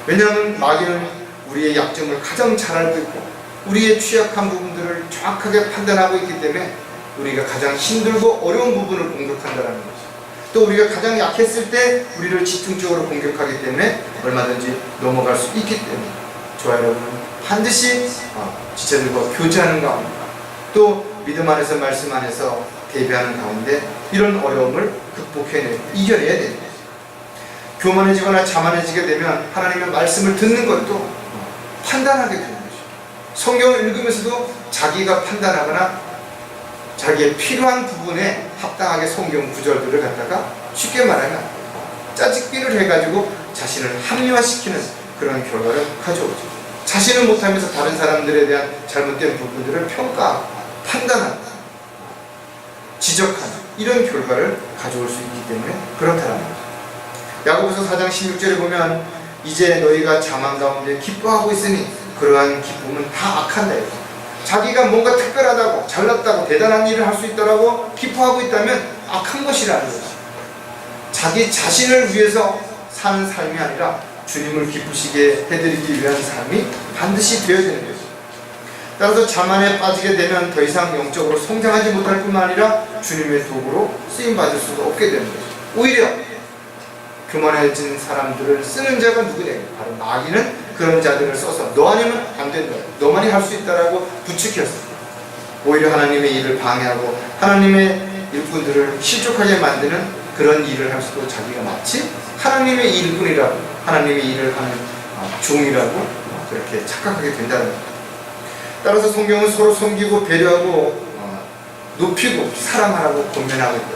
왜냐하면 마귀는 우리의 약점을 가장 잘 알고 있고 우리의 취약한 부분들을 정확하게 판단하고 있기 때문에 우리가 가장 힘들고 어려운 부분을 공격한다는 거죠. 또 우리가 가장 약했을 때 우리를 집중적으로 공격하기 때문에 얼마든지 넘어갈 수 있기 때문에 저와 여러분은 반드시 지체들과 교제하는 가운데 또 믿음 안에서 말씀 안에서 대비하는 가운데 이런 어려움을 극복해내고 이겨내야 되는 거죠. 교만해지거나 자만해지게 되면 하나님의 말씀을 듣는 것도 판단하게 되는 거죠. 성경을 읽으면서도 자기가 판단하거나 자기의 필요한 부분에 합당하게 성경 구절들을 갖다가 쉽게 말하면 짜집기를 해가지고 자신을 합리화시키는 그런 결과를 가져오죠. 자신은 못하면서 다른 사람들에 대한 잘못된 부분들을 평가하고 판단하고 지적하는 이런 결과를 가져올 수 있기 때문에 그렇다는 거죠. 야고보서 4장 16절에 보면 이제 너희가 자만 가운데 기뻐하고 있으니 그러한 기쁨은 다 악한다. 자기가 뭔가 특별하다고 잘났다고 대단한 일을 할 수 있다고 기뻐하고 있다면 악한 것이라는 거죠. 자기 자신을 위해서 사는 삶이 아니라 주님을 기쁘시게 해드리기 위한 삶이 반드시 되어야 되는 거죠. 따라서 자만에 빠지게 되면 더 이상 영적으로 성장하지 못할 뿐만 아니라 주님의 도구로 쓰임받을 수도 없게 되는 거죠. 오히려 교만해진 사람들을 쓰는 자가 누구냐? 바로 마귀는 그런 자들을 써서 너 아니면 안 된다. 너만이 할 수 있다라고 부추겼어요. 오히려 하나님의 일을 방해하고 하나님의 일꾼들을 실족하게 만드는 그런 일을 할 수도 자기가 마치 하나님의 일꾼이라고 하나님의 일을 하는 종이라고 그렇게 착각하게 된다는 거예요. 따라서 성경은 서로 섬기고 배려하고 높이고 사랑하라고 권면하고 있다.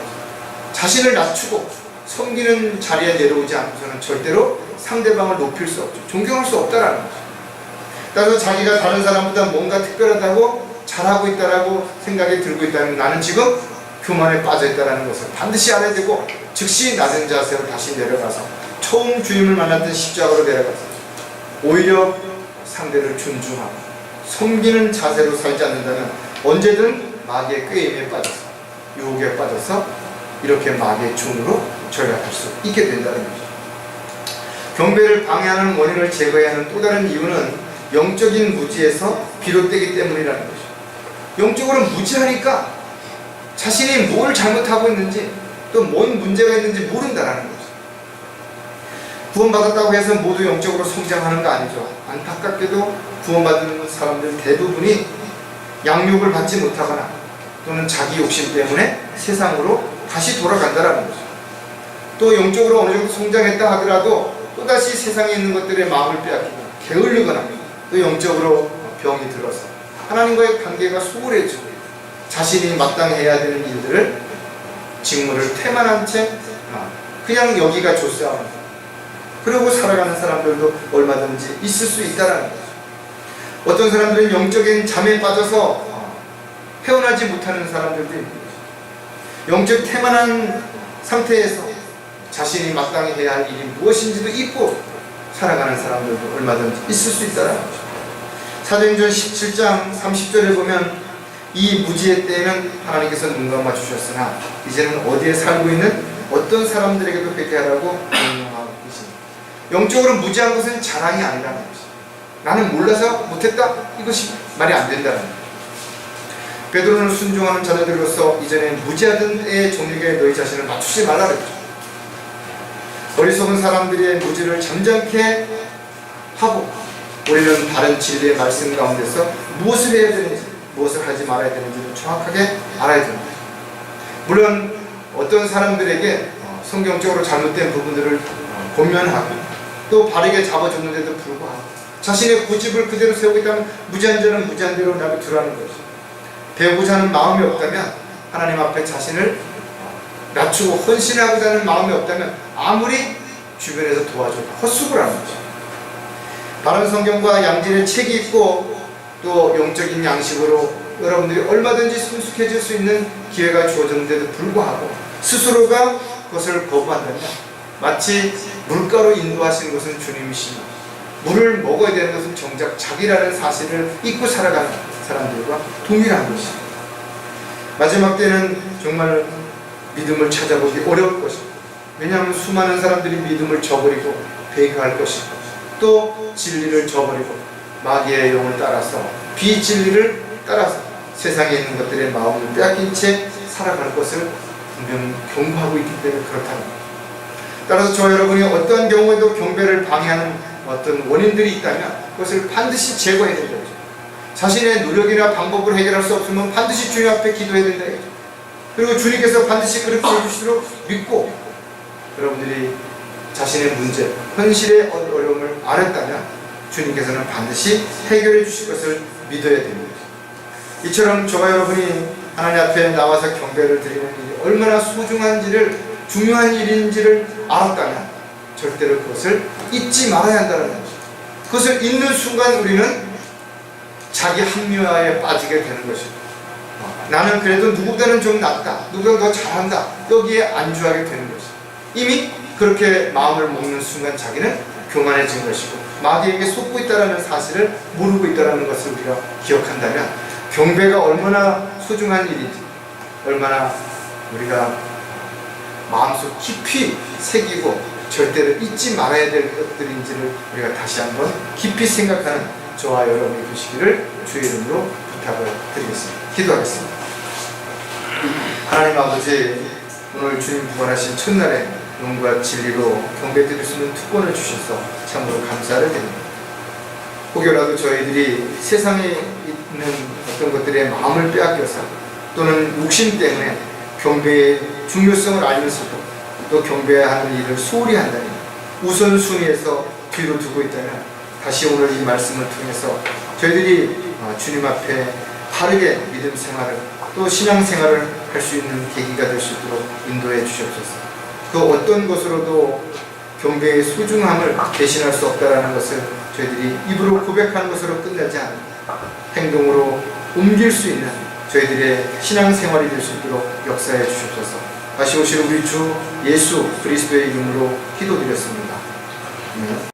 자신을 낮추고 섬기는 자리에 내려오지 않고서는 절대로 상대방을 높일 수 없죠. 존경할 수 없다라는 거죠. 따라서 자기가 다른 사람보다 뭔가 특별하다고 잘하고 있다라고 생각이 들고 있다면 나는 지금 교만에 빠져 있다는 것을 반드시 알아야 되고, 즉시 낮은 자세로 다시 내려가서 처음 주님을 만났던 십자가로 내려가서 오히려 상대를 존중하고 섬기는 자세로 살지 않는다면 언제든 마귀의 꾀임에 빠져서, 유혹에 빠져서 이렇게 마귀의 종으로 전락할 수 있게 된다는 거죠. 경배를 방해하는 원인을 제거해야 하는 또 다른 이유는 영적인 무지에서 비롯되기 때문이라는 거죠. 영적으로 무지하니까 자신이 뭘 잘못하고 있는지 또 뭔 문제가 있는지 모른다라는 거죠. 구원받았다고 해서 모두 영적으로 성장하는 거 아니죠. 안타깝게도 구원받은 사람들 대부분이 양육을 받지 못하거나 또는 자기 욕심 때문에 세상으로 다시 돌아간다라는 거죠. 또 영적으로 어느 정도 성장했다 하더라도 또다시 세상에 있는 것들의 마음을 빼앗기고 게을르거나 또 영적으로 병이 들어서 하나님과의 관계가 소홀해지고 자신이 마땅해야 되는 일들을, 직무를 태만한 채 그냥 여기가 조싸움, 그러고 살아가는 사람들도 얼마든지 있을 수 있다는 거죠. 어떤 사람들은 영적인 잠에 빠져서 헤어나지 못하는 사람들도 있는 거죠. 영적 태만한 상태에서 자신이 마땅히 해야 할 일이 무엇인지도 잊고 살아가는 사람들도 얼마든지 있을 수 있다는 거죠. 사도행전 17장 30절에 보면 이 무지의 때에는 하나님께서 눈 감아 주셨으나 이제는 어디에 살고 있는 어떤 사람들에게도 회개하라고 명령하고 계십니다. 영적으로 무지한 것은 자랑이 아니라는 것이, 나는 몰라서 못했다, 이것이 말이 안 된다는 거예요. 베드로는 순종하는 자녀들로서 이전에 무지하던 때의 종에게 너희 자신을 맞추지 말라 그랬죠. 어리석은 사람들의 무지를 잠잠케 하고 우리는 바른 진리의 말씀 가운데서 무엇을 해야 되는지 무엇을 하지 말아야 되는지를 정확하게 알아야 됩니다. 물론 어떤 사람들에게 성경적으로 잘못된 부분들을 권면하고 또 바르게 잡아줬는데도 불구하고 자신의 고집을 그대로 세우고 있다면 무지한 자는 무지한 대로 놔두라는 거죠. 배우고자 하는 마음이 없다면, 하나님 앞에 자신을 낮추고 헌신하고자 하는 마음이 없다면 아무리 주변에서 도와줘도 헛수고를 하는 거죠. 바른 성경과 양질의 책이 있고 또 영적인 양식으로 여러분들이 얼마든지 성숙해질 수 있는 기회가 주어졌는데도 불구하고 스스로가 그것을 거부한다면 마치 물가로 인도하시는 것은 주님이시며 물을 먹어야 되는 것은 정작 자기라는 사실을 잊고 살아가는 사람들과 동일한 것입니다. 마지막 때는 정말 믿음을 찾아보기 어려울 것입니다. 왜냐하면 수많은 사람들이 믿음을 저버리고 배교할 것이고 또 진리를 저버리고 마귀의 영을 따라서 비진리를 따라서 세상에 있는 것들의 마음을 빼앗긴 채 살아갈 것을 분명히 경고하고 있기 때문에 그렇다는 겁니다. 따라서 저와 여러분이 어떠한 경우에도 경배를 방해하는 어떤 원인들이 있다면 그것을 반드시 제거해야 된다. 자신의 노력이나 방법으로 해결할 수 없으면 반드시 주님 앞에 기도해야 된다. 그리고 주님께서 반드시 그렇게 해주시도록 믿고 여러분들이 자신의 문제, 현실의 어려움을 알았다면 주님께서는 반드시 해결해 주실 것을 믿어야 됩니다. 이처럼 저와 여러분이 하나님 앞에 나와서 경배를 드리는 일이 얼마나 소중한지를, 중요한 일인지를 알았다면 절대로 그것을 잊지 말아야 한다는 거죠. 그것을 잊는 순간 우리는 자기 합리화에 빠지게 되는 것입니다. 나는 그래도 누구보다는 좀 낫다, 누구보다 더 잘한다, 여기에 안주하게 되는 것입니다. 이미 그렇게 마음을 먹는 순간 자기는 교만해진 것이고 마귀에게 속고 있다는 사실을 모르고 있다는 것을 우리가 기억한다면 경배가 얼마나 소중한 일인지, 얼마나 우리가 마음속 깊이 새기고 절대로 잊지 말아야 될 것들인지를 우리가 다시 한번 깊이 생각하는 저와 여러분이 되시기를 주의 이름으로 부탁을 드리겠습니다. 기도하겠습니다. 하나님 아버지, 오늘 주님 부활하신 첫날에 영과 진리로 경배 드릴 수 있는 특권을 주셔서 참으로 감사를 드립니다. 혹여라도 저희들이 세상에 있는 어떤 것들의 마음을 빼앗겨서 또는 욕심 때문에 경배의 중요성을 알면서도 또 경배하는 일을 소홀히 한다니 우선순위에서 뒤로 두고 있다면 다시 오늘 이 말씀을 통해서 저희들이 주님 앞에 바르게 믿음 생활을 또 신앙 생활을 할 수 있는 계기가 될 수 있도록 인도해 주시옵소서. 그 어떤 것으로도 경배의 소중함을 대신할 수 없다라는 것을 저희들이 입으로 고백하는 것으로 끝나지 않고 행동으로 옮길 수 있는 저희들의 신앙생활이 될 수 있도록 역사해 주시옵소서. 다시 오실 우리 주 예수 그리스도의 이름으로 기도드렸습니다. 아멘.